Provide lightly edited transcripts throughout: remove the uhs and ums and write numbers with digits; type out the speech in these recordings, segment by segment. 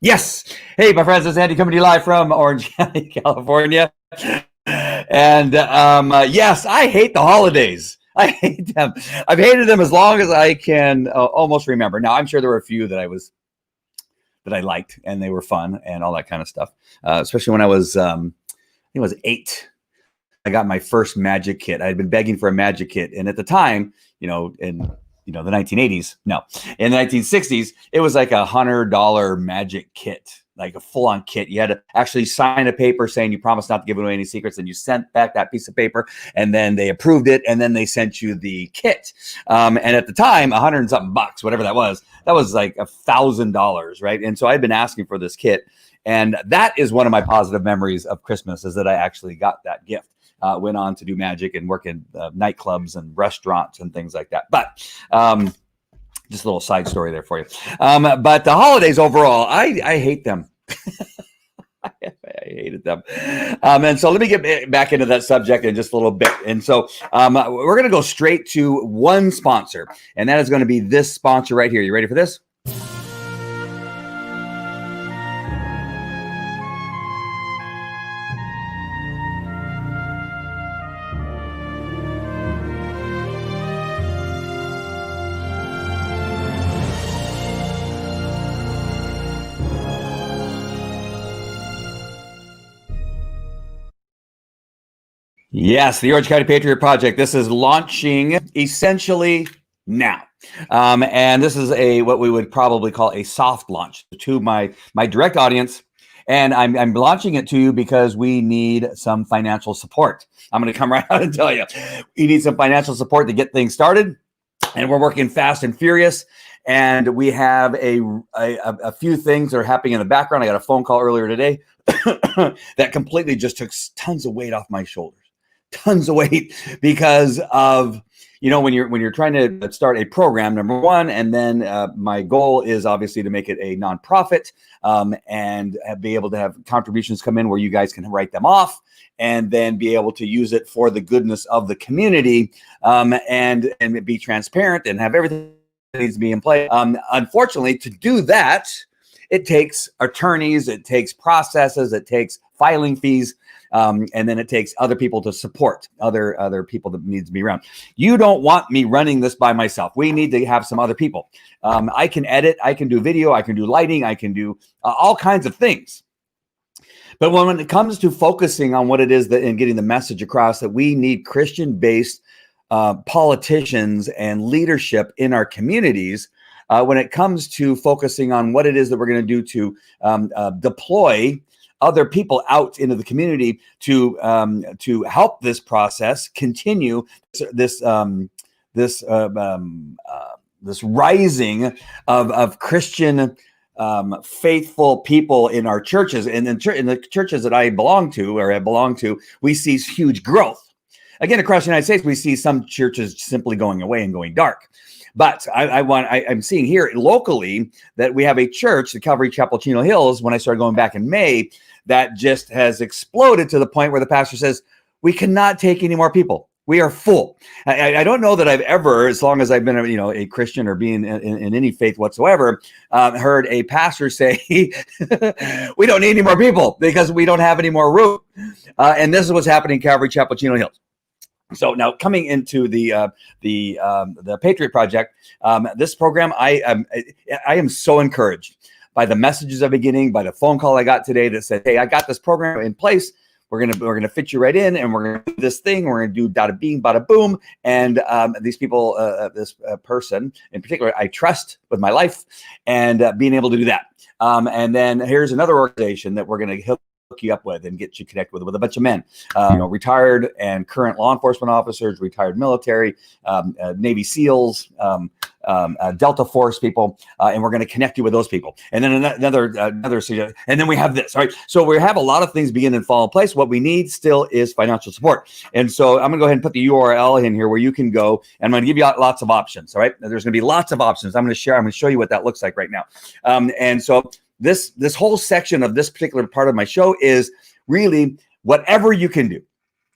Yes. Hey, my friends, it's Andy coming to you live from Orange County, California. And yes, I hate the holidays. I hate them. I've hated them as long as I can almost remember. Now, I'm sure there were a few that I liked and they were fun and all that kind of stuff. Especially when I think it was 8. I got my first magic kit. I had been begging for a magic kit, and at the time, in the 1980s, no, in the 1960s, it was like $100 magic kit, like a full-on kit. You had to actually sign a paper saying you promised not to give away any secrets, and you sent back that piece of paper, and then they approved it, and then they sent you the kit. And at the time, 100 and something bucks, whatever that was like $1,000, right? And so I'd been asking for this kit, and that is one of my positive memories of Christmas, is that I actually got that gift. Went on to do magic and work in nightclubs and restaurants and things like that. But just a little side story there for you. But the holidays overall, I hate them. I hated them. And so let me get back into that subject in just a little bit. And so we're going to go straight to one sponsor, and that is going to be this sponsor right here. You ready for this? Yes, the Orange County Patriot Project. This is launching essentially now. And this is what we would probably call a soft launch to my direct audience. And I'm launching it to you because we need some financial support. I'm going to come right out and tell you, we need some financial support to get things started. And we're working fast and furious. And we have a few things that are happening in the background. I got a phone call earlier today that completely just took tons of weight off my shoulders. Tons of weight because of, when you're trying to start a program, number one, and then my goal is obviously to make it a nonprofit and be able to have contributions come in where you guys can write them off and then be able to use it for the goodness of the community and be transparent and have everything that needs to be in place. Unfortunately, to do that, it takes attorneys, it takes processes, it takes filing fees. And then it takes other people to support other people that needs to be around. You don't want me running this by myself. We need to have some other people. I can edit, I can do video, I can do lighting, I can do all kinds of things. But when it comes to focusing on what it is and getting the message across, that we need Christian-based politicians and leadership in our communities, when it comes to focusing on what it is that we're going to do to deploy other people out into the community to help this process continue, this rising of Christian faithful people in our churches. And in the churches that I belong to or have belonged to, we see huge growth. Again, across the United States, we see some churches simply going away and going dark. But I'm seeing here locally that we have a church, the Calvary Chapel Chino Hills, when I started going back in May, that just has exploded to the point where the pastor says, we cannot take any more people. We are full. I don't know that I've ever, as long as I've been a Christian or being in any faith whatsoever, heard a pastor say, we don't need any more people because we don't have any more room. And this is what's happening in Calvary Chapel Chino Hills. So now coming into the Patriot Project, this program, I am so encouraged by the messages I've been getting, by the phone call I got today that said, hey, I got this program in place. We're gonna fit you right in, and we're gonna do this thing. We're gonna do bada bing, bada boom. And these people, this person in particular, I trust with my life, and being able to do that. And then here's another organization that we're gonna hook you up with and get you connected with a bunch of men, retired and current law enforcement officers, retired military, Navy SEALs, Delta Force people, and we're going to connect you with those people. And then another, and then we have this. All right, so we have a lot of things begin and fall in place. What we need still is financial support. And so I'm going to go ahead and put the URL in here where you can go, and I'm going to give you lots of options. All right, there's going to be lots of options. I'm going to show you what that looks like right now. And so this whole section of this particular part of my show is really whatever you can do.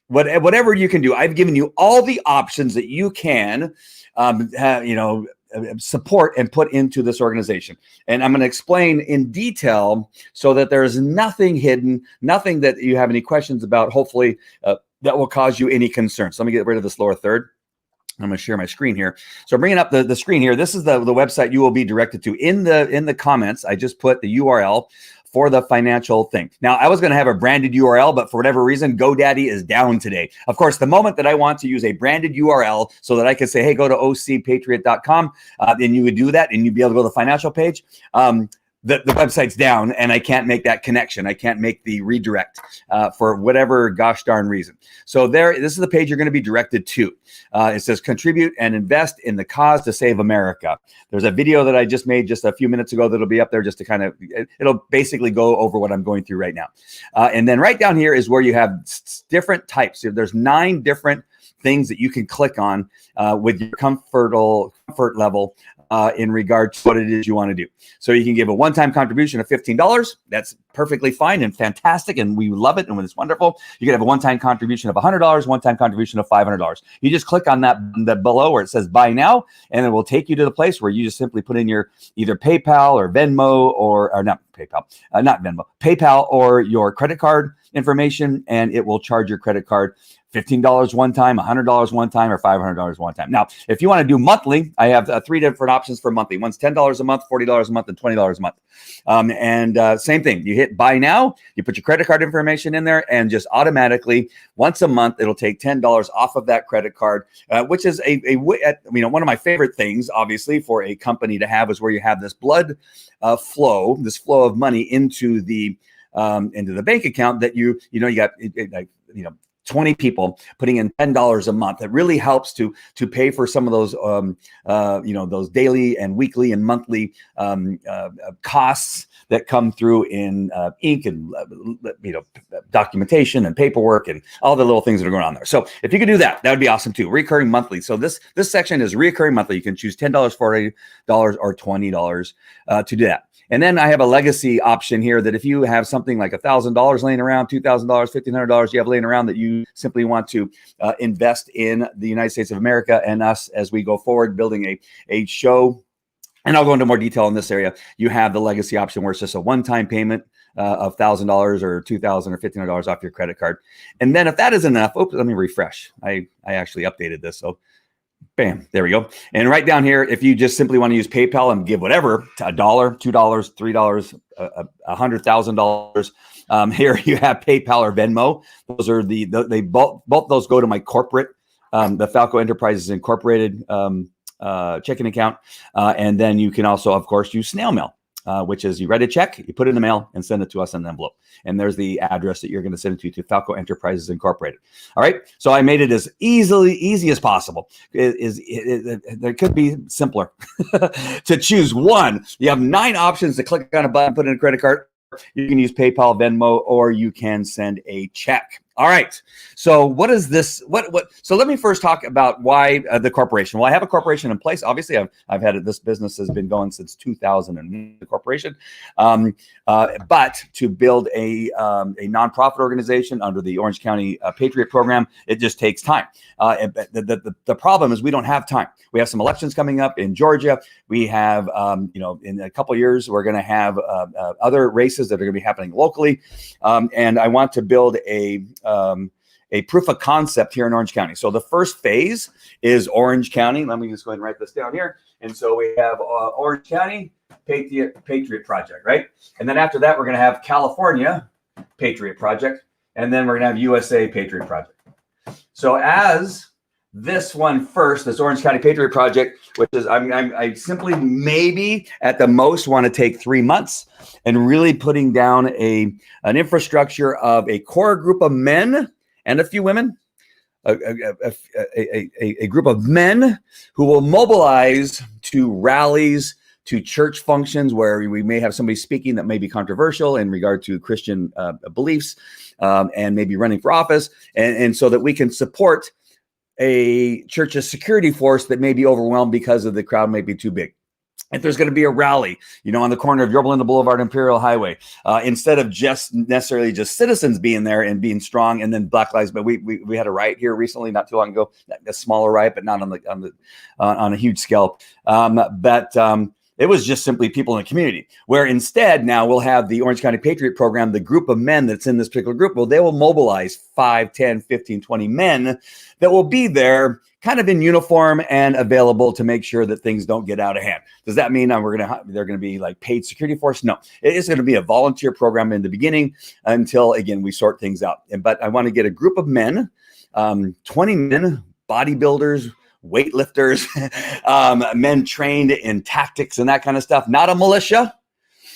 Whatever you can do. I've given you all the options that you can, support and put into this organization. And I'm going to explain in detail so that there is nothing hidden, nothing that you have any questions about, hopefully that will cause you any concern. So let me get rid of this lower third. I'm going to share my screen here. So I'm bringing up the screen here. This is the website you will be directed to. In the comments, I just put the URL for the financial thing. Now, I was going to have a branded URL, but for whatever reason, GoDaddy is down today. Of course, the moment that I want to use a branded URL so that I can say, hey, go to ocpatriot.com, then you would do that and you'd be able to go to the financial page. The website's down and I can't make that connection. I can't make the redirect for whatever gosh darn reason. So this is the page you're going to be directed to. It says contribute and invest in the cause to save America. There's a video that I just made just a few minutes ago that'll be up there just to kind of, it'll basically go over what I'm going through right now. And then right down here is where you have different types. There's 9 different things that you can click on with your comfort level in regard to what it is you want to do. So you can give a one-time contribution of $15. That's perfectly fine and fantastic, and we love it, and it's wonderful. You can have a one-time contribution of $100, one-time contribution of $500. You just click on that below where it says buy now, and it will take you to the place where you just simply put in your either PayPal or Venmo or not PayPal, not Venmo, PayPal or your credit card information, and it will charge your credit card $15 one time, $100 one time, or $500 one time. Now, if you want to do monthly, I have 3 different options for monthly. One's $10 a month, $40 a month, and $20 a month. Same thing. You hit buy now, you put your credit card information in there, and just automatically once a month, it'll take $10 off of that credit card, which is one of my favorite things, obviously, for a company to have is where you have this blood flow, this flow of money into the bank account that you got 20 people putting in $10 a month. It really helps to pay for some of those, those daily and weekly and monthly costs that come through in ink and, documentation and paperwork and all the little things that are going on there. So if you could do that, that would be awesome too. Recurring monthly. So this section is recurring monthly. You can choose $10, $40, or $20 to do that. And then I have a legacy option here that if you have something like $1,000 laying around, $2,000, $1,500 you have laying around that you simply want to invest in the United States of America and us as we go forward building a show. And I'll go into more detail in this area. You have the legacy option where it's just a one-time payment of $1,000 or $2,000 or $1,500 off your credit card. And then if that isn't enough, let me refresh. I actually updated this. So bam, there we go. And right down here, if you just simply want to use PayPal and give whatever, $1, $2, $3, $100,000. Here you have PayPal or Venmo. Those are they both those go to my corporate, the Falco Enterprises Incorporated checking account. And then you can also, of course, use snail mail. Which is you write a check, you put it in the mail, and send it to us in an envelope. And there's the address that you're going to send it to Falco Enterprises Incorporated. All right. So I made it as easy as possible. There could be simpler to choose one. You have 9 options to click on a button, put in a credit card. You can use PayPal, Venmo, or you can send a check. All right. So what is this? So let me first talk about why the corporation. Well, I have a corporation in place. Obviously, I've had it. This business has been going since 2000 and the corporation. But to build a nonprofit organization under the Orange County Patriot Program, it just takes time. The problem is we don't have time. We have some elections coming up in Georgia. We have, in a couple of years, we're going to have other races that are going to be happening locally. And I want to build a proof of concept here in Orange County. So the first phase is Orange County. Let me just go ahead and write this down here. And so we have Orange County Patriot Project, right? And then after that, we're going to have California Patriot Project. And then we're going to have USA Patriot Project. So as this one first, this Orange County Patriot Project, which is I simply maybe at the most want to take 3 months and really putting down an infrastructure of a core group of men and a few women, a group of men who will mobilize to rallies, to church functions where we may have somebody speaking that may be controversial in regard to Christian beliefs and maybe running for office, and so that we can support a church's security force that may be overwhelmed because of the crowd may be too big. if there's going to be a rally, on the corner of Yorba Linda Boulevard, Imperial Highway, instead of just necessarily just citizens being there and being strong, and then Black Lives, but we had a riot here recently, not too long ago, a smaller riot, but not on a huge scale. It was just simply people in the community, where instead now we'll have the Orange County Patriot Program, the group of men that's in this particular group. Well, they will mobilize 5, 10, 15, 20 men that will be there kind of in uniform and available to make sure that things don't get out of hand. Does that mean they're going to be like paid security force? No, it is going to be a volunteer program in the beginning until, again, we sort things out. But I want to get a group of men, 20 men, bodybuilders, weightlifters, men trained in tactics and that kind of stuff, not a militia,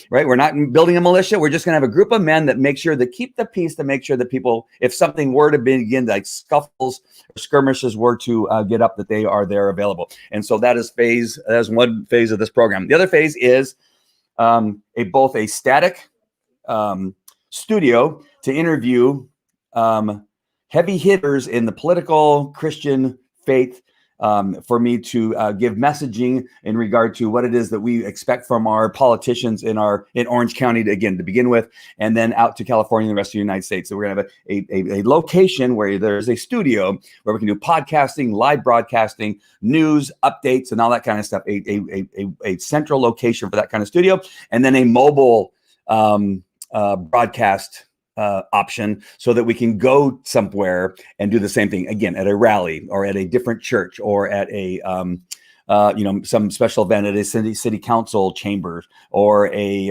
right? We're not building a militia. We're just going to have a group of men that make sure that keep the peace, to make sure that people, if something were to begin, like scuffles or skirmishes were to get up, that they are there available. And so that is one phase of this program. The other phase is both a static studio to interview heavy hitters in the political Christian faith, for me to give messaging in regard to what it is that we expect from our politicians in Orange County, to begin with, and then out to California and the rest of the United States. So we're going to have a location where there's a studio where we can do podcasting, live broadcasting, news, updates, and all that kind of stuff. A central location for that kind of studio, and then a mobile broadcast option, so that we can go somewhere and do the same thing again at a rally or at a different church or at a some special event at a city council chambers or a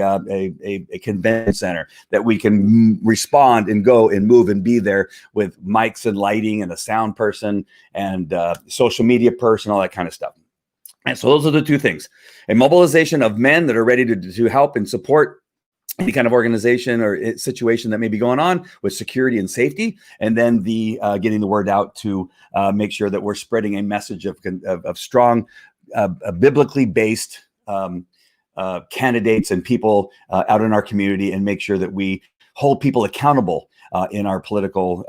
convention center, that we can respond and go and move and be there with mics and lighting and a sound person and social media person, all that kind of stuff. And so those are the two things: a mobilization of men that are ready to help and support any kind of organization or situation that may be going on with security and safety, and then the getting the word out to make sure that we're spreading a message of strong, biblically based candidates and people out in our community, and make sure that we hold people accountable in our political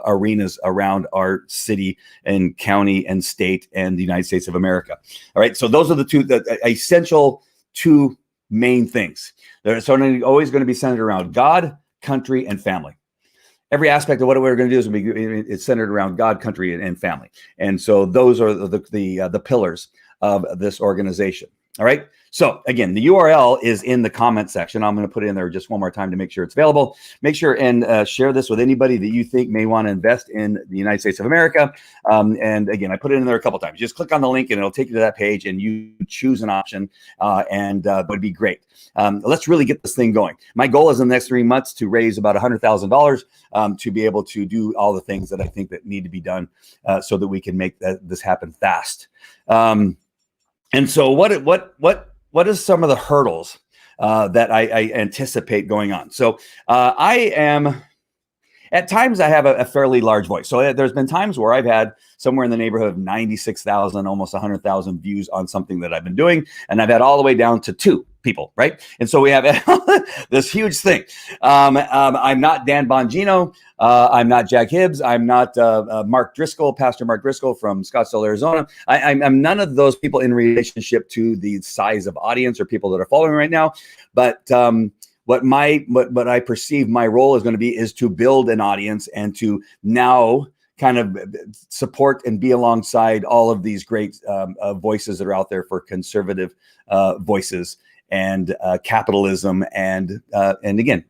arenas around our city and county and state and the United States of America. All right, so those are the essential two main things. They're always going to be centered around God, country, and family. Every aspect of what we're going to do is centered around God, country, and family. And so those are the pillars of this organization. All right. So again, the URL is in the comment section. I'm going to put it in there just one more time to make sure it's available. Make sure and share this with anybody that you think may want to invest in the United States of America. And again, I put it in there a couple times. Just click on the link and it'll take you to that page, and you choose an option, and that would be great. Let's really get this thing going. My goal is in the next 3 months to raise about $100,000 to be able to do all the things that I think that need to be done, so that we can make this happen fast. And so what is some of the hurdles that I anticipate going on? So at times I have a fairly large voice. So there's been times where I've had somewhere in the neighborhood of 96,000, almost 100,000 views on something that I've been doing. And I've had all the way down to 2 people, right? And so we have this huge thing. I'm not Dan Bongino. I'm not Jack Hibbs. I'm not Mark Driscoll, Pastor Mark Driscoll from Scottsdale, Arizona. I'm none of those people in relationship to the size of audience or people that are following right now. But what I perceive my role is going to be is to build an audience and to now kind of support and be alongside all of these great voices that are out there for conservative voices and capitalism and again,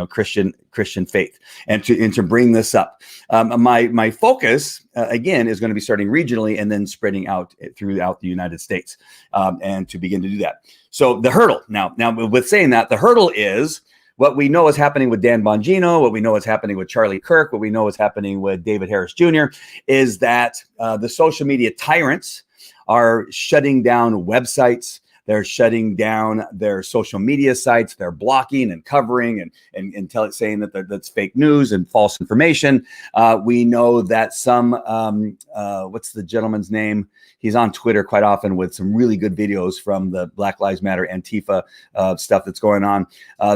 Christian faith, and to bring this up. My focus again is going to be starting regionally and then spreading out throughout the United States, and to begin to do that. So the hurdle now with saying that, the hurdle is what we know is happening with Dan Bongino, what we know is happening with Charlie Kirk, what we know is happening with David Harris Jr. is that the social media tyrants are shutting down websites. They're shutting down their social media sites. They're blocking and covering and saying that that's fake news and false information. We know that some, what's the gentleman's name? He's on Twitter quite often with some really good videos from the Black Lives Matter Antifa stuff that's going on.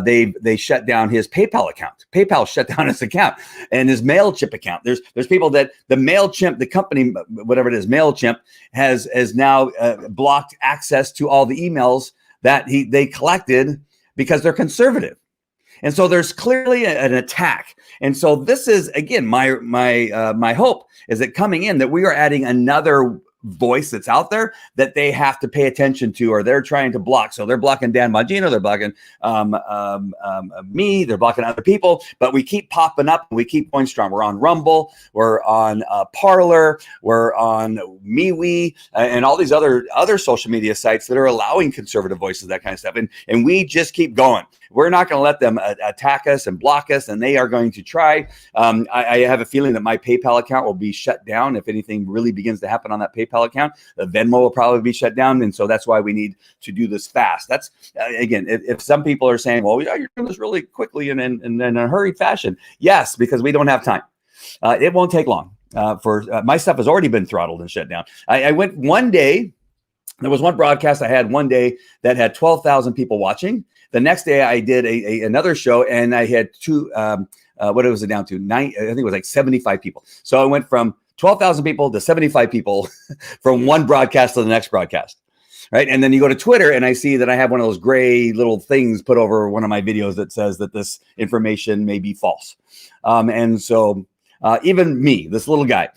They shut down his PayPal account. PayPal shut down his account and his MailChimp account. There's people that the MailChimp, the company, whatever it is, MailChimp has now blocked access to all the emails that they collected because they're conservative. And so there's clearly an attack. And so this is, again, my hope is that coming in, that we are adding another voice that's out there that they have to pay attention to, or they're trying to block. So they're blocking Dan Bongino, they're blocking me, they're blocking other people, but we keep popping up and we keep going strong. We're on Rumble, we're on Parler, we're on MeWe, and all these other social media sites that are allowing conservative voices, that kind of stuff. And we just keep going. We're not going to let them attack us and block us, and they are going to try. I have a feeling that my PayPal account will be shut down if anything really begins to happen on that PayPal account. The Venmo will probably be shut down, and so that's why we need to do this fast. That's again, if some people are saying, "Well, yeah, you're doing this really quickly and in a hurried fashion," yes, because we don't have time. It won't take long. My stuff has already been throttled and shut down. I went one day. There was one broadcast I had one day that had 12,000 people watching. The next day I did another show and I had what was it down to? I think it was like 75 people. So I went from 12,000 people to 75 people from one broadcast to the next broadcast. Right. And then you go to Twitter and I see that I have one of those gray little things put over one of my videos that says that this information may be false. And so even me, this little guy,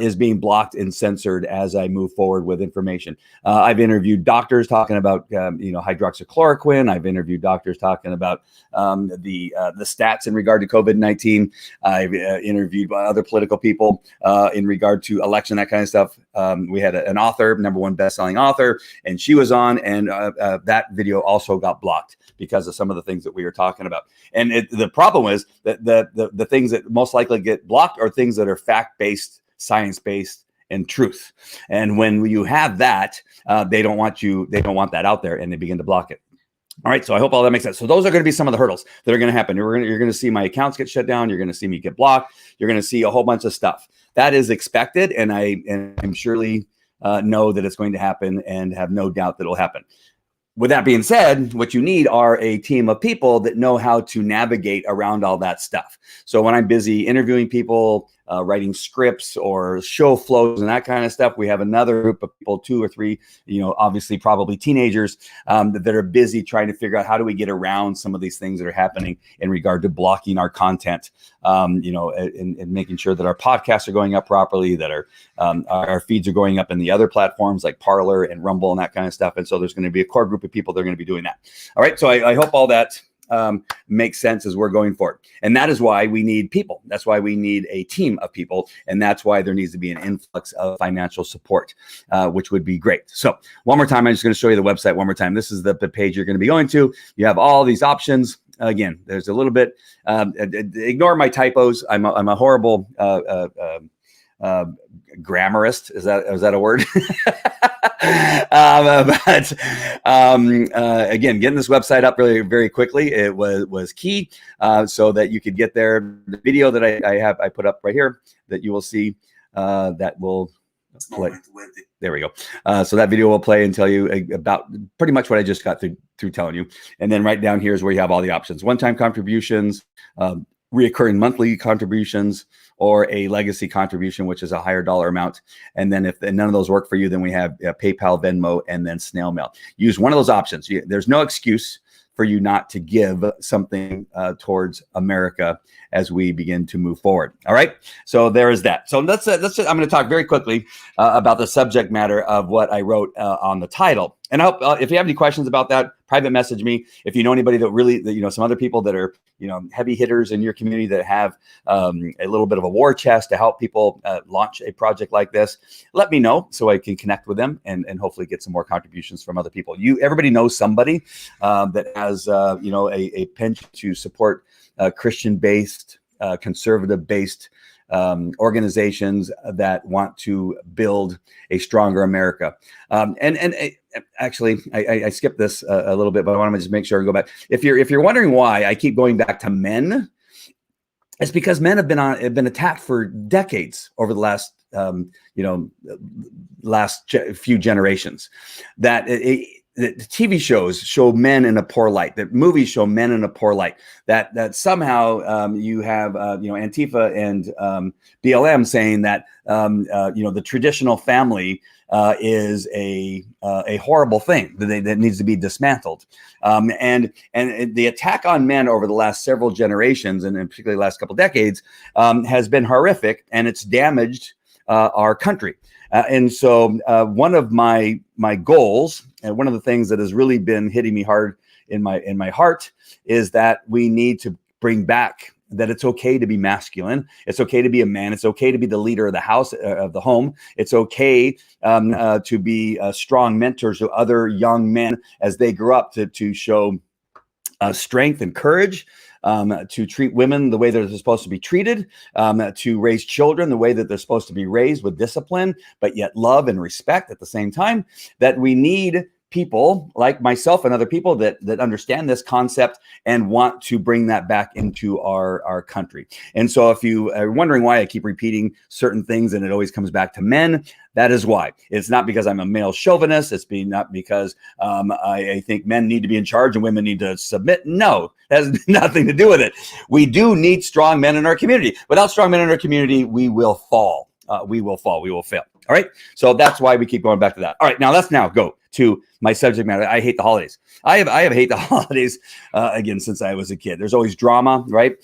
is being blocked and censored as I move forward with information. I've interviewed doctors talking about, hydroxychloroquine. I've interviewed doctors talking about the stats in regard to COVID-19. I've interviewed other political people in regard to election, that kind of stuff. We had an author, #1 best-selling author, and she was on, and that video also got blocked because of some of the things that we were talking about. And the problem is that the things that most likely get blocked are things that are fact-based, science-based, and truth. And when you have that, they don't want that out there, and they begin to block it. All right, so I hope all that makes sense. So those are going to be some of the hurdles that are going to happen. You're going to see my accounts get shut down. You're going to see me get blocked. You're going to see a whole bunch of stuff. That is expected, and I'm surely know that it's going to happen and have no doubt that it'll happen. With that being said, what you need are a team of people that know how to navigate around all that stuff. So when I'm busy interviewing people, writing scripts or show flows and that kind of stuff, we have another group of people, 2 or 3, obviously probably teenagers that are busy trying to figure out how do we get around some of these things that are happening in regard to blocking our content, and making sure that our podcasts are going up properly, that our feeds are going up in the other platforms like Parler and Rumble and that kind of stuff. And so there's going to be a core group of people that are going to be doing that. All right. So I hope all that makes sense as we're going forward. And that is why we need people. That's why we need a team of people. And that's why there needs to be an influx of financial support, which would be great. So one more time, I'm just going to show you the website one more time. This is the page you're going to be going to. You have all these options. Again, there's a little bit, ignore my typos. I'm a horrible grammarist. Is that a word? Again, getting this website up really very quickly, it was key, so that you could get there. The video that I put up right here that you will see, that will play. There we go. So that video will play and tell you about pretty much what I just got through telling you. And then right down here is where you have all the options: one-time contributions, reoccurring monthly contributions, or a legacy contribution, which is a higher dollar amount. And then if none of those work for you, then we have PayPal, Venmo, and then snail mail. Use one of those options. There's no excuse for you not to give something towards America as we begin to move forward. All right. So there is that. So let's I'm going to talk very quickly about the subject matter of what I wrote on the title. And I hope if you have any questions about that, private message me. If you know anybody that really, some other people that are, heavy hitters in your community that have a little bit of a war chest to help people launch a project like this, let me know so I can connect with them and hopefully get some more contributions from other people. Everybody knows somebody that has, a penchant to support Christian-based, conservative-based organizations that want to build a stronger America. Actually, I skipped this a little bit, but I want to just make sure I go back. If you're wondering why I keep going back to men, it's because men have been attacked for decades over the last few generations. That the TV shows show men in a poor light, that movies show men in a poor light, that somehow you have Antifa and BLM saying that the traditional family is a horrible thing that needs to be dismantled, and the attack on men over the last several generations, and particularly the last couple decades, has been horrific, and it's damaged our country. And so one of my goals, and one of the things that has really been hitting me hard in my heart, is that we need to bring back that it's okay to be masculine. It's okay to be a man. It's okay to be the leader of the house, of the home. It's okay to be strong mentors to other young men as they grow up, to show strength and courage, to treat women the way that they're supposed to be treated, to raise children the way that they're supposed to be raised, with discipline, but yet love and respect at the same time. That we need people like myself and other people that understand this concept and want to bring that back into our country. And so if you are wondering why I keep repeating certain things and it always comes back to men, that is why. It's not because I'm a male chauvinist. It's not because I think men need to be in charge and women need to submit. No, that has nothing to do with it. We do need strong men in our community. Without strong men in our community, we will fall. We will fall. We will fail. All right. So that's why we keep going back to that. All right. Now let's go to my subject matter. I hate the holidays. I have hate the holidays again since I was a kid. There's always drama, right?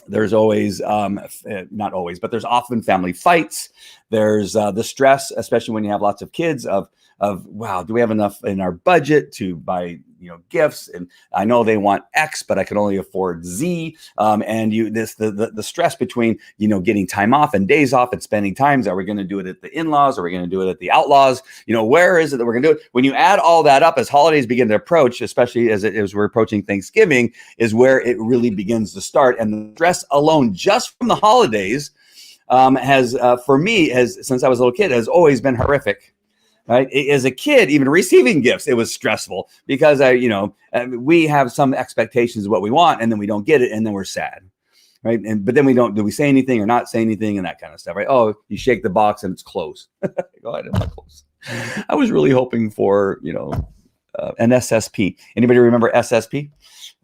There's always, not always, but there's often family fights. There's the stress, especially when you have lots of kids, of wow, do we have enough in our budget to buy gifts? And I know they want X, but I can only afford Z. And the stress between getting time off and days off and spending times. Are we going to do it at the in-laws? Are we going to do it at the outlaws? Where is it that we're going to do it? When you add all that up as holidays begin to approach, especially as we're approaching Thanksgiving, is where it really begins to start. And the stress alone, just from the holidays, has for me, since I was a little kid, has always been horrific. Right. As a kid, even receiving gifts, it was stressful because we have some expectations of what we want and then we don't get it and then we're sad. Right. But then do we say anything or not say anything and that kind of stuff. Right. Oh, you shake the box and it's closed. Go ahead, it's not closed. I was really hoping for, an SSP. Anybody remember SSP?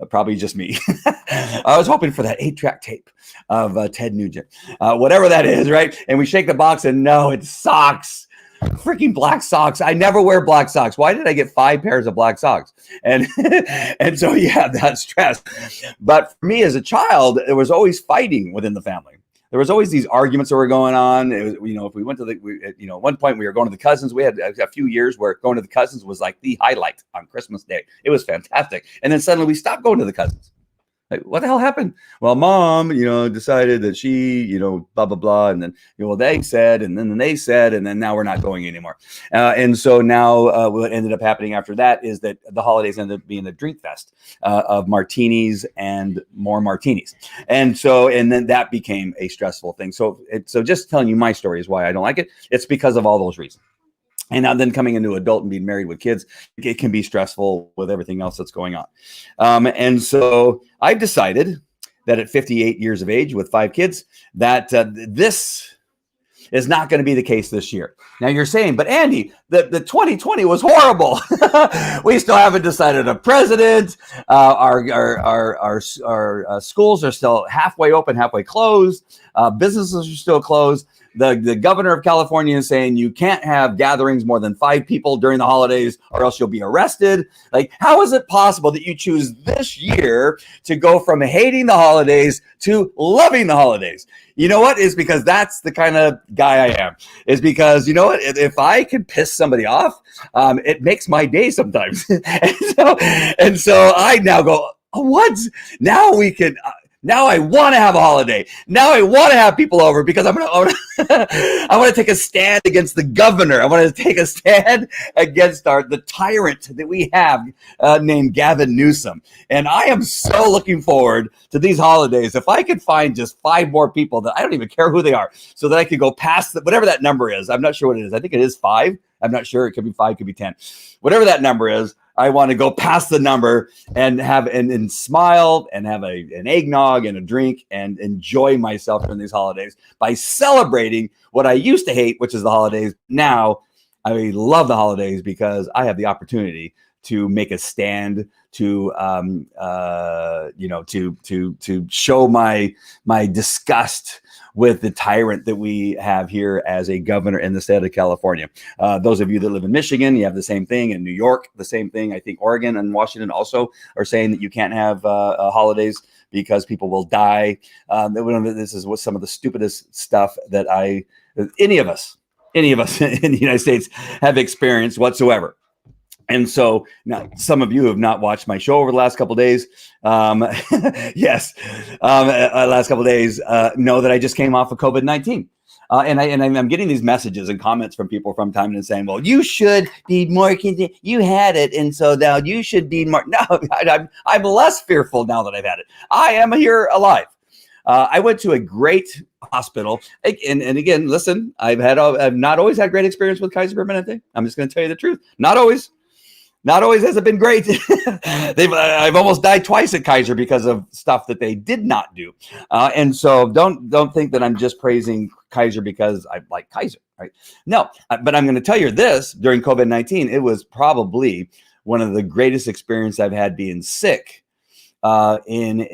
Probably just me. I was hoping for that 8-track tape of Ted Nugent, whatever that is. Right. And we shake the box and no, it's socks. Freaking black socks. I never wear black socks. Why did I get 5 pairs of black socks? And so you have that stress. But for me as a child, there was always fighting within the family. There was always these arguments that were going on. It was, if we went to at one point we were going to the cousins. We had a few years where going to the cousins was like the highlight on Christmas Day. It was fantastic. And then suddenly we stopped going to the cousins. Like, what the hell happened? Well, mom, decided that she, blah, blah, blah. And then, they said, and then they said, and then now we're not going anymore. And so now what ended up happening after that is that the holidays ended up being a drink fest of martinis and more martinis. And then that became a stressful thing. So just telling you my story is why I don't like it. It's because of all those reasons. And now then coming into adult and being married with kids, it can be stressful with everything else that's going on. And so I've decided that at 58 years of age with 5 kids, that this is not going to be the case this year. Now you're saying, but Andy, the 2020 was horrible. We still haven't decided a president. Our schools are still halfway open, halfway closed. Businesses are still closed. The governor of California is saying you can't have gatherings more than 5 people during the holidays or else you'll be arrested. Like, how is it possible that you choose this year to go from hating the holidays to loving the holidays? You know what? It's because that's the kind of guy I am. It's because, you know what? If I can piss somebody off, it makes my day sometimes. and so I now go, oh, what? Now we can... Now I want to have a holiday. Now I want to have people over because I want to take a stand against the governor. I want to take a stand against the tyrant that we have named Gavin Newsom. And I am so looking forward to these holidays. If I could find just 5 more people that I don't even care who they are, so that I could go past whatever that number is. I'm not sure what it is. I think it is 5. I'm not sure. It could be 5, could be 10. Whatever that number is, I want to go past the number and have and smile and have an eggnog and a drink and enjoy myself during these holidays by celebrating what I used to hate, which is the holidays. Now I love the holidays because I have the opportunity to make a stand, to to show my disgust with the tyrant that we have here as a governor in the state of California. Those of you that live in Michigan, you have the same thing. In New York, the same thing. I think Oregon and Washington also are saying that you can't have holidays because people will die. This is what some of the stupidest stuff that any of us in the United States have experienced whatsoever. And so now some of you have not watched my show over the last couple of days. Yes, last couple of days, know that I just came off of COVID-19. And I'm getting these messages and comments from people from time to time saying, well, you should be more, you had it. And so now you should be more. No, I'm less fearful now that I've had it. I am here alive. I went to a great hospital. And again, listen, I've not always had great experience with Kaiser Permanente. I'm just going to tell you the truth. Not always has it been great. I've almost died twice at Kaiser because of stuff that they did not do. And so don't think that I'm just praising Kaiser because I like Kaiser, right? No, but I'm going to tell you this, during COVID-19, it was probably one of the greatest experiences I've had being sick in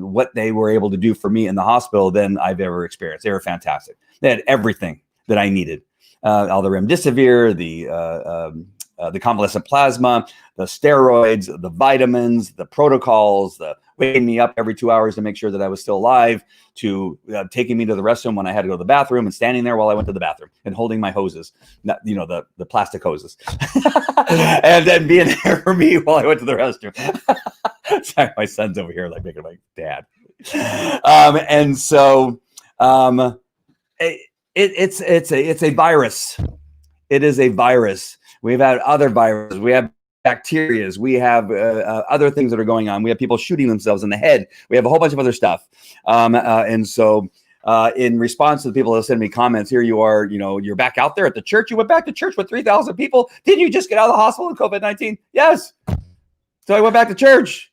what they were able to do for me in the hospital than I've ever experienced. They were fantastic. They had everything that I needed. All the remdesivir, the convalescent plasma, the steroids, the vitamins, the protocols, the waking me up every 2 hours to make sure that I was still alive, to taking me to the restroom when I had to go to the bathroom and standing there while I went to the bathroom and holding my hoses, the plastic hoses, and then being there for me while I went to the restroom. Sorry, my son's over here like making like dad. It's a virus. It is a virus. We've had other viruses. We have bacterias. We have other things that are going on. We have people shooting themselves in the head. We have a whole bunch of other stuff. In response to the people that send me comments, here you are, you're back out there at the church. You went back to church with 3,000 people. Didn't you just get out of the hospital with COVID-19? Yes. So I went back to church.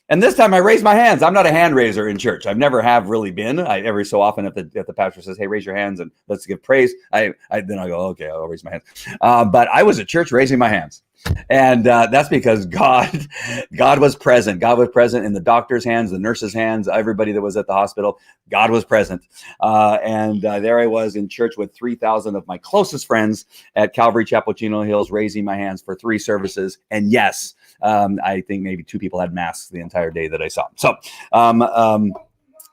And this time I raised my hands. I'm not a hand raiser in church. I've never have really been. Every so often if the pastor says, hey, raise your hands and let's give praise, then I go, okay, I'll raise my hands. But I was at church raising my hands. And that's because God was present. God was present in the doctor's hands, the nurse's hands, everybody that was at the hospital. God was present. There I was in church with 3,000 of my closest friends at Calvary Chapel, Chino Hills, raising my hands for 3 services. And yes, I think maybe 2 people had masks the entire day that I saw. So,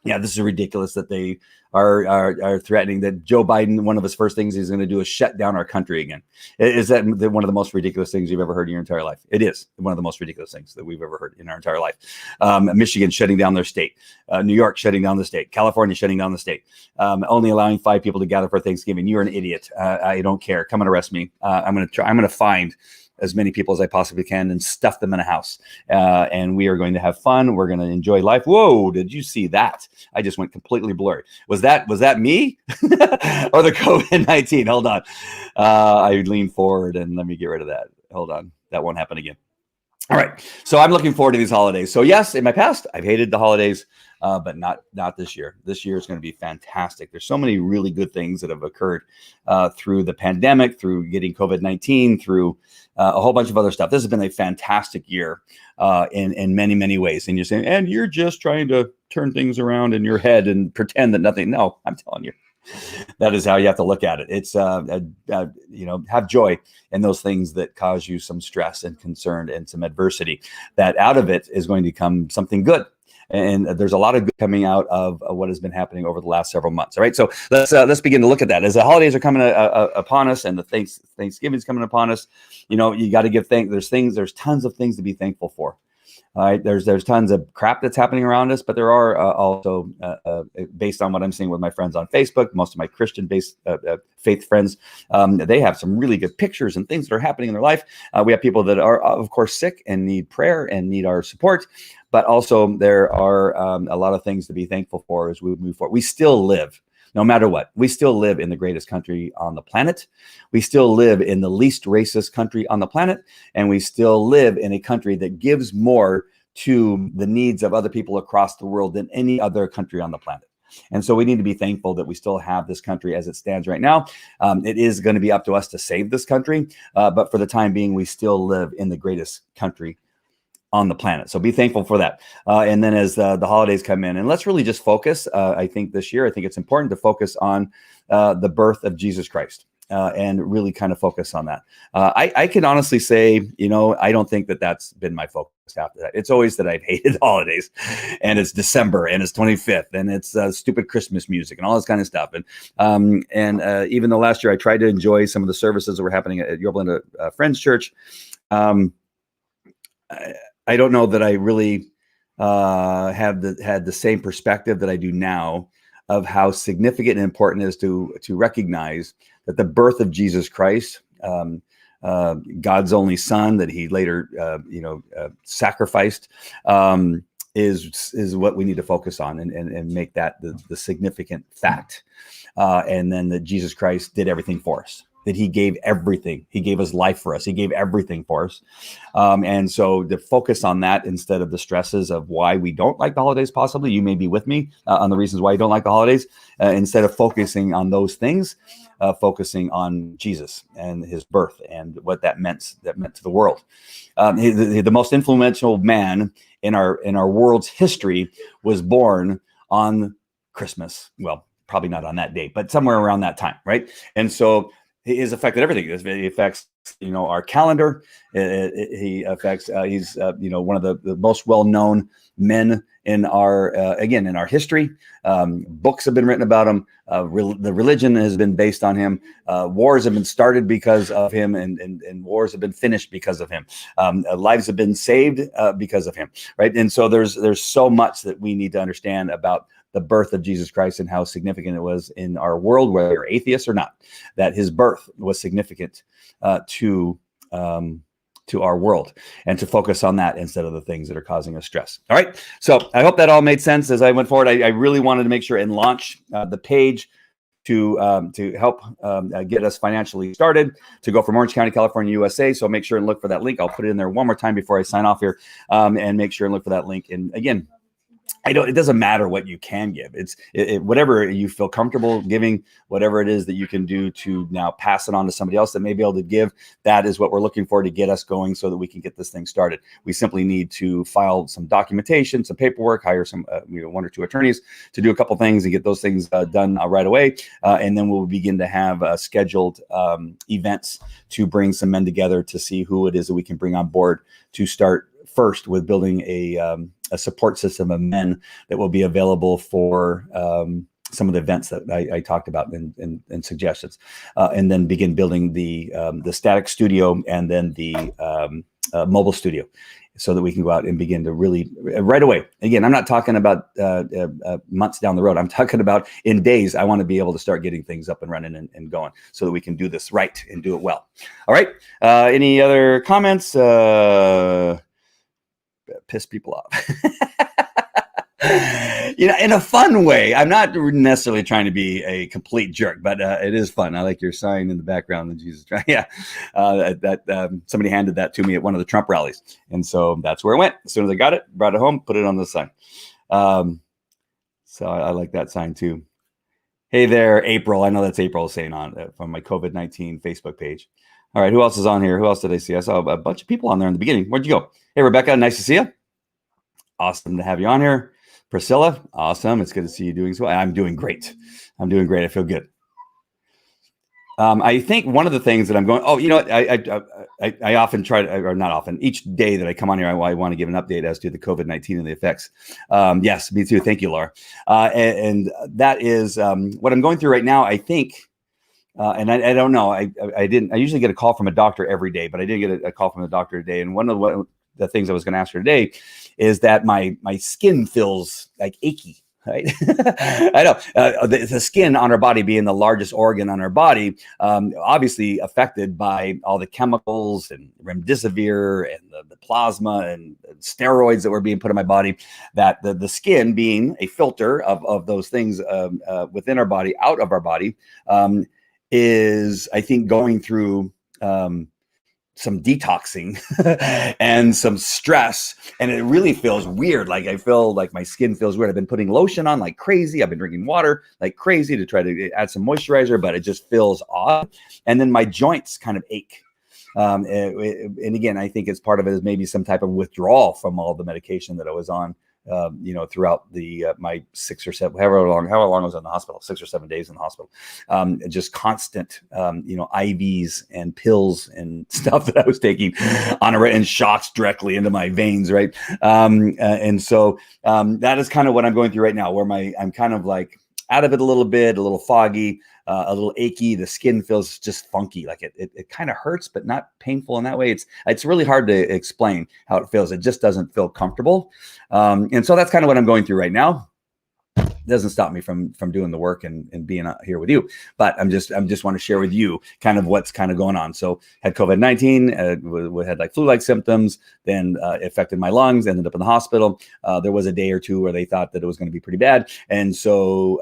this is ridiculous that they are threatening that Joe Biden, one of his first things he's going to do is shut down our country again. Is that one of the most ridiculous things you've ever heard in your entire life? It is one of the most ridiculous things that we've ever heard in our entire life. Michigan shutting down their state, New York shutting down the state, California shutting down the state, only allowing 5 people to gather for Thanksgiving. You're an idiot. I don't care. Come and arrest me. I'm going to find as many people as I possibly can and stuff them in a house. And we are going to have fun. We're going to enjoy life. Whoa, did you see that? I just went completely blurry. Was that me or the COVID-19? Hold on. I leaned forward and let me get rid of that. Hold on. That won't happen again. All right. So I'm looking forward to these holidays. So yes, in my past, I've hated the holidays, but not this year. This year is going to be fantastic. There's so many really good things that have occurred through the pandemic, through getting COVID-19, through a whole bunch of other stuff. This has been a fantastic year in many, many ways. And you're saying, and you're just trying to turn things around in your head and pretend that nothing. No, I'm telling you. That is how you have to look at it. It's, have joy in those things that cause you some stress and concern and some adversity, that out of it is going to come something good. And there's a lot of good coming out of what has been happening over the last several months. All right. So let's begin to look at that as the holidays are coming upon us and the Thanksgiving's coming upon us. You got to give thanks. There's tons of things to be thankful for. All right. There's tons of crap that's happening around us, but there are also, based on what I'm seeing with my friends on Facebook, most of my Christian-based faith friends, they have some really good pictures and things that are happening in their life. We have people that are, of course, sick and need prayer and need our support, but also there are a lot of things to be thankful for as we move forward. We still live. No matter what, we still live in the greatest country on the planet. We still live in the least racist country on the planet. And we still live in a country that gives more to the needs of other people across the world than any other country on the planet. And so we need to be thankful that we still have this country as it stands right now. It is going to be up to us to save this country, but for the time being, we still live in the greatest country on the planet. So be thankful for that. And then as the holidays come in, and let's really just focus. I think this year, I think it's important to focus on the birth of Jesus Christ. And really kind of focus on that. I can honestly say, I don't think that that's been my focus after that. It's always that I've hated holidays, and it's December, and it's 25th, and it's stupid Christmas music and all this kind of stuff. And even though last year I tried to enjoy some of the services that were happening at Yorba Friends Church, I don't know that I really had the same perspective that I do now of how significant and important it is to recognize that the birth of Jesus Christ, God's only Son, that He later, sacrificed, is what we need to focus on and make that the significant fact. And then that Jesus Christ did everything for us. That He gave everything. He gave His life for us. He gave everything for us. And so to focus on that instead of the stresses of why we don't like the holidays, possibly, you may be with me on the reasons why you don't like the holidays, instead of focusing on those things, focusing on Jesus and His birth and what that meant to the world. The most influential man in our world's history was born on Christmas. Well, probably not on that date, but somewhere around that time, right? And so He has affected everything. He affects, our calendar. He affects. He's, one of the most well-known men in our history. Books have been written about him. The religion has been based on him. Wars have been started because of him, and wars have been finished because of him. Lives have been saved because of him, right? And so there's so much that we need to understand about the birth of Jesus Christ and how significant it was in our world, whether you're atheists or not, that His birth was significant to our world, and to focus on that instead of the things that are causing us stress. All right. So I hope that all made sense as I went forward. I really wanted to make sure and launch the page to help get us financially started to go from Orange County, California, USA. So make sure and look for that link. I'll put it in there one more time before I sign off here, and make sure and look for that link. And again, it doesn't matter what you can give. It's whatever you feel comfortable giving, whatever it is that you can do to now pass it on to somebody else that may be able to give. That is what we're looking for to get us going so that we can get this thing started. We simply need to file some documentation, some paperwork, hire some, one or two attorneys to do a couple things and get those things done right away. And then we'll begin to have scheduled events to bring some men together to see who it is that we can bring on board to start first with building a support system of men that will be available for some of the events that I talked about and suggestions, and then begin building the static studio and then the mobile studio, so that we can go out and begin to really right away. Again, I'm not talking about months down the road. I'm talking about in days. I want to be able to start getting things up and running and going so that we can do this right and do it well. All right. Any other comments? Piss people off. In a fun way. I'm not necessarily trying to be a complete jerk, but it is fun. I like your sign in the background that Jesus. Yeah, somebody handed that to me at one of the Trump rallies, and so that's where it went. As soon as I got it, brought it home, put it on the sign. So I like that sign too. Hey there, April. I know that's April saying on from my COVID-19 Facebook page. All right, who else is on here? Who else did I see? I saw a bunch of people on there in the beginning. Where'd you go? Hey, Rebecca, nice to see you. Awesome to have you on here. Priscilla, awesome. It's good to see you doing so. I'm doing great. I feel good. I think one of the things that I'm going, I often try to, or not often, each day that I come on here, I want to give an update as to the COVID-19 and the effects. Yes, me too. Thank you, Laura. And that is what I'm going through right now. I think, and I don't know, I usually get a call from a doctor every day, but I didn't get a call from a doctor today. And one of the things I was going to ask her today is that my skin feels like achy. Right. I know the skin on our body being the largest organ on our body, obviously affected by all the chemicals and remdesivir and the plasma and steroids that were being put in my body, that the skin being a filter of those things within our body, out of our body, is, I think, going through some detoxing and some stress, and it really feels weird. Like I feel like my skin feels weird. I've been putting lotion on like crazy. I've been drinking water like crazy to try to add some moisturizer, but it just feels odd. And then my joints kind of ache. And again, I think it's part of it is maybe some type of withdrawal from all the medication that I was on, throughout the my 6 or 7, however long I was in the hospital, 6 or 7 days in the hospital, just constant, IVs and pills and stuff that I was taking on and shots directly into my veins, right? And so that is kind of what I'm going through right now, where I'm kind of like out of it a little bit, a little foggy, a little achy. The skin feels just funky, like it kind of hurts, but not painful in that way. It's really hard to explain how it feels. It just doesn't feel comfortable. And so that's kind of what I'm going through right now. It doesn't stop me from doing the work and being here with you, but I'm just want to share with you kind of what's kind of going on. So had COVID-19, we had like flu-like symptoms, then affected my lungs, ended up in the hospital. There was a day or two where they thought that it was going to be pretty bad. And so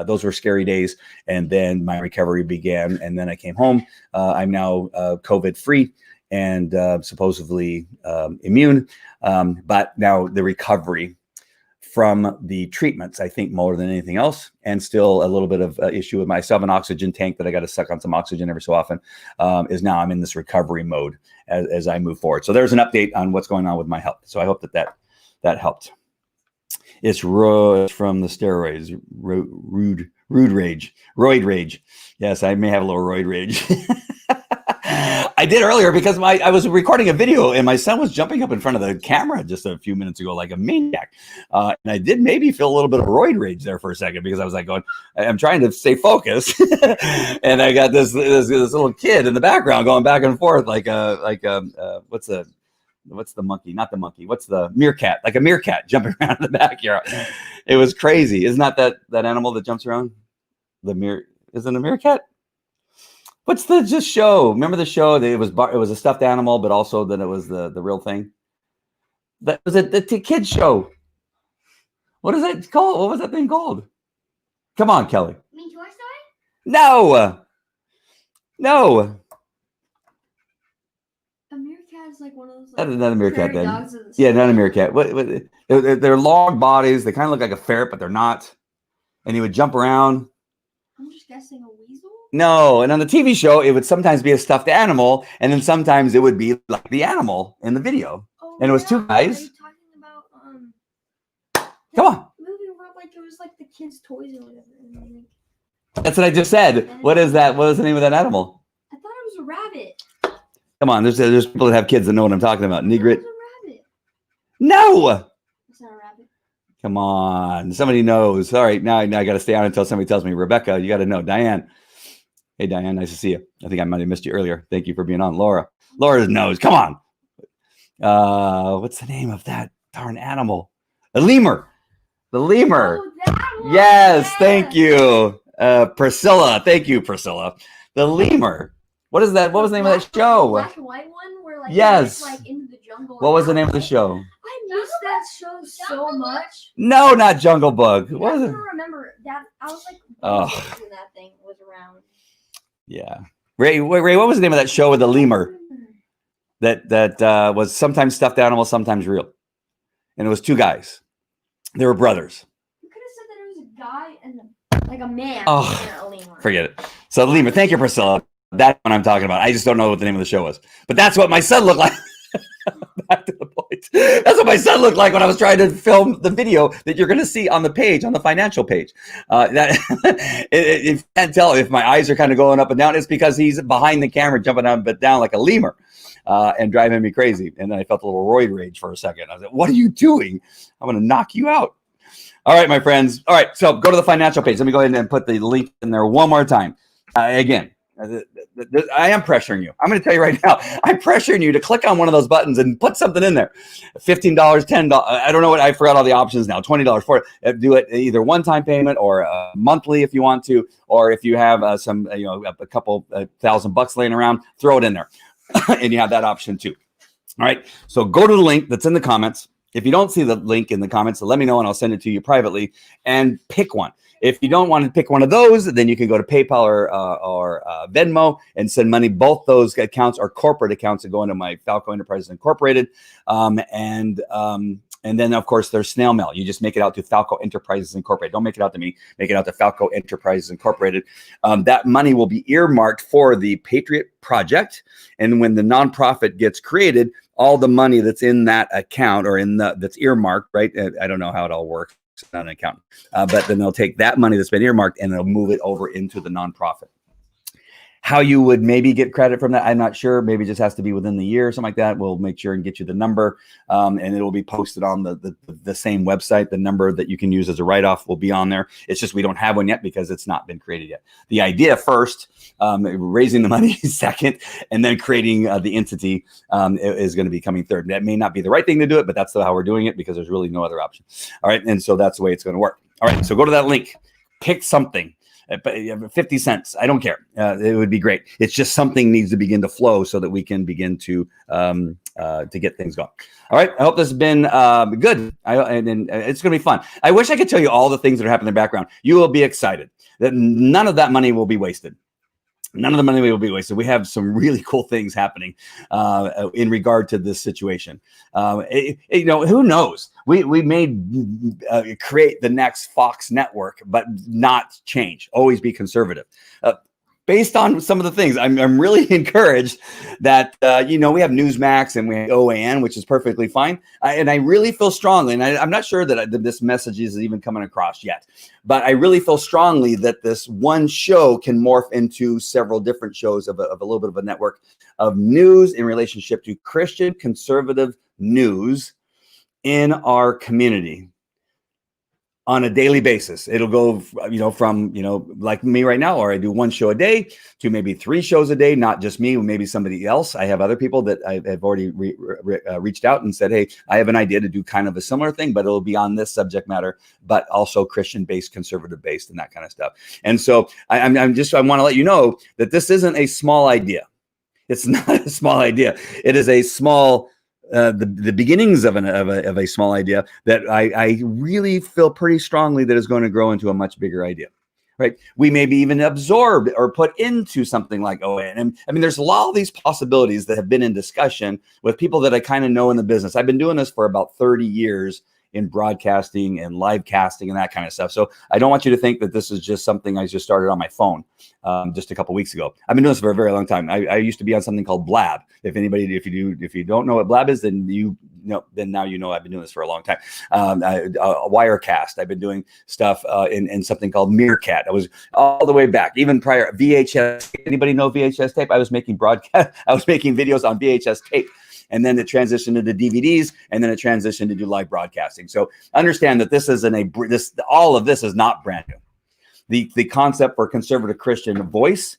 those were scary days. And then my recovery began. And then I came home. I'm now COVID free and supposedly immune. But now the recovery from the treatments, I think more than anything else, and still a little bit of issue with my an oxygen tank that I got to suck on some oxygen every so often, is now I'm in this recovery mode as I move forward. So there's an update on what's going on with my health. So I hope that helped. It's from the steroids, roid rage. Yes, I may have a little roid rage. I did earlier because I was recording a video and my son was jumping up in front of the camera just a few minutes ago like a maniac. And I did maybe feel a little bit of roid rage there for a second because I was like I'm trying to stay focused. And I got this little kid in the background going back and forth like what's the monkey? Not the monkey. What's the meerkat? Like a meerkat jumping around in the backyard. It was crazy. Isn't that animal that jumps around? Isn't it a meerkat? What's the show? Remember the show? It was a stuffed animal, but also then it was the real thing. That was the kid show. What is it called? What was that thing called? Come on, Kelly. You mean Toy Story? No. A meerkat is like one of those. Like, not a meerkat then. Yeah, not a meerkat. What? They're long bodies. They kind of look like a ferret, but they're not. And he would jump around. I'm just guessing a weasel. No, and on the TV show, it would sometimes be a stuffed animal, and then sometimes it would be like the animal in the video. Oh, and it was two guys. Are you talking about Come on. Movie where like it was like the kids' toys or whatever. And, That's what I just said. What is that? What was the name of that animal? I thought it was a rabbit. Come on, there's people that have kids that know what I'm talking about. Nigrit. It was a rabbit. No. It's not a rabbit. Come on, somebody knows. All right, now I got to stay on until somebody tells me. Rebecca, you got to know. Diane. Hey, Diane, nice to see you. I think I might have missed you earlier. Thank you for being on. Laura knows. Come on. What's the name of that darn animal? The lemur. The lemur. Oh, that one. Yes, Yeah. thank you. Priscilla. Thank you, Priscilla. The lemur. What is that? What was the name of that show? Black and white one where like Yes. like into the jungle. What was the name of the show? I missed that show so much. No, not Jungle Bug. What was I it? don't remember that. I was like, Oh. when that thing was around. Yeah. Ray, what was the name of that show with the lemur that was sometimes stuffed animal, sometimes real? And it was two guys. They were brothers. You could have said that it was a guy and like a man Oh, and a lemur. Forget it. So the lemur. Thank you, Priscilla. That's what I'm talking about. I just don't know what the name of the show was. But that's what my son looked like. Back to the point. That's what my son looked like when I was trying to film the video that you're going to see on the page, on the financial page. If you can't tell if my eyes are kind of going up and down, it's because he's behind the camera jumping up and down like a lemur and driving me crazy. And then I felt a little roid rage for a second. I was like, what are you doing? I'm going to knock you out. All right, my friends. All right, so go to the financial page. Let me go ahead and put the link in there one more time. Again, I am pressuring you. I'm going to tell you right now. I'm pressuring you to click on one of those buttons and put something in there. $15, $10. I don't know what. I forgot all the options now. $20 for it. Do it either one-time payment or monthly if you want to, or if you have a couple $1,000 laying around, throw it in there, and you have that option too. All right. So go to the link that's in the comments. If you don't see the link in the comments, let me know and I'll send it to you privately, and pick one. If you don't want to pick one of those, then you can go to PayPal or Venmo and send money. Both those accounts are corporate accounts that go into my Falco Enterprises Incorporated. And then, of course, there's snail mail. You just make it out to Falco Enterprises Incorporated. Don't make it out to me. Make it out to Falco Enterprises Incorporated. That money will be earmarked for the Patriot Project. And when the nonprofit gets created, all the money that's in that account or that's earmarked, right? I don't know how it all works. I'm not an accountant. But then they'll take that money that's been earmarked and they'll move it over into the nonprofit. How you would maybe get credit from that, I'm not sure. Maybe it just has to be within the year or something like that. We'll make sure and get you the number, and it will be posted on the same website. The number that you can use as a write-off will be on there. It's just we don't have one yet because it's not been created yet. The idea first, raising the money second, and then creating the entity is going to be coming third. That may not be the right thing to do it, but that's how we're doing it because there's really no other option. All right, and so that's the way it's going to work. All right, so go to that link, pick something. 50 cents. I don't care. It would be great. It's just something needs to begin to flow so that we can begin to get things going. All right. I hope this has been good. And it's going to be fun. I wish I could tell you all the things that are happening in the background. You will be excited that none of that money will be wasted. None of the money will be wasted. We have some really cool things happening in regard to this situation. Who knows? We may create the next Fox network, but not change. Always be conservative. Based on some of the things, I'm really encouraged that, we have Newsmax and we have OAN, which is perfectly fine. And I really feel strongly, and I'm not sure that this message is even coming across yet, but I really feel strongly that this one show can morph into several different shows of a little bit of a network of news in relationship to Christian conservative news in our community. On a daily basis, it'll go, from, like me right now, or I do one show a day to maybe 3 shows a day, not just me, maybe somebody else. I have other people that I've already reached out and said, hey, I have an idea to do kind of a similar thing, but it'll be on this subject matter, but also Christian-based, conservative-based, and that kind of stuff. And so I want to let you know that this isn't a small idea. It's not a small idea. It is a small the beginnings of a small idea that I really feel pretty strongly that is going to grow into a much bigger idea, right? We may be even absorbed or put into something like OAN. And I mean, there's a lot of these possibilities that have been in discussion with people that I kind of know in the business. I've been doing this for about 30 years in broadcasting and live casting and that kind of stuff. So I don't want you to think that this is just something I just started on my phone just a couple weeks ago. I've been doing this for a very long time. I used to be on something called Blab. If you don't know what Blab is, then now you know I've been doing this for a long time. Wirecast. I've been doing stuff in something called Meerkat. I was all the way back, even prior VHS. Anybody know VHS tape? I was making videos on VHS tape. And then it transitioned into DVDs, and then it transitioned to do live broadcasting. So understand that all of this is not brand new. The concept for conservative Christian voice,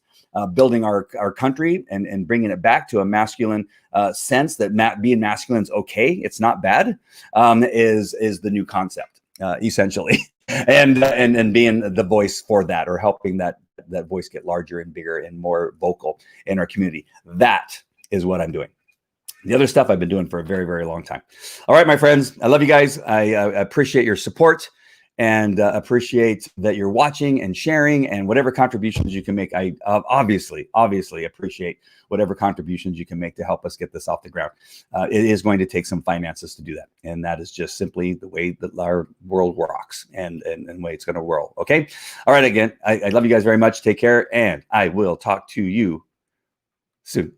building our country and bringing it back to a masculine sense that being masculine is okay, it's not bad, is the new concept essentially, and being the voice for that, or helping that voice get larger and bigger and more vocal in our community. That is what I'm doing. The other stuff I've been doing for a very, very long time. All right, my friends, I love you guys. I appreciate your support and appreciate that you're watching and sharing, and whatever contributions you can make. I obviously appreciate whatever contributions you can make to help us get this off the ground. It is going to take some finances to do that. And that is just simply the way that our world works and the way it's going to whirl. Okay. All right. Again, I love you guys very much. Take care. And I will talk to you soon.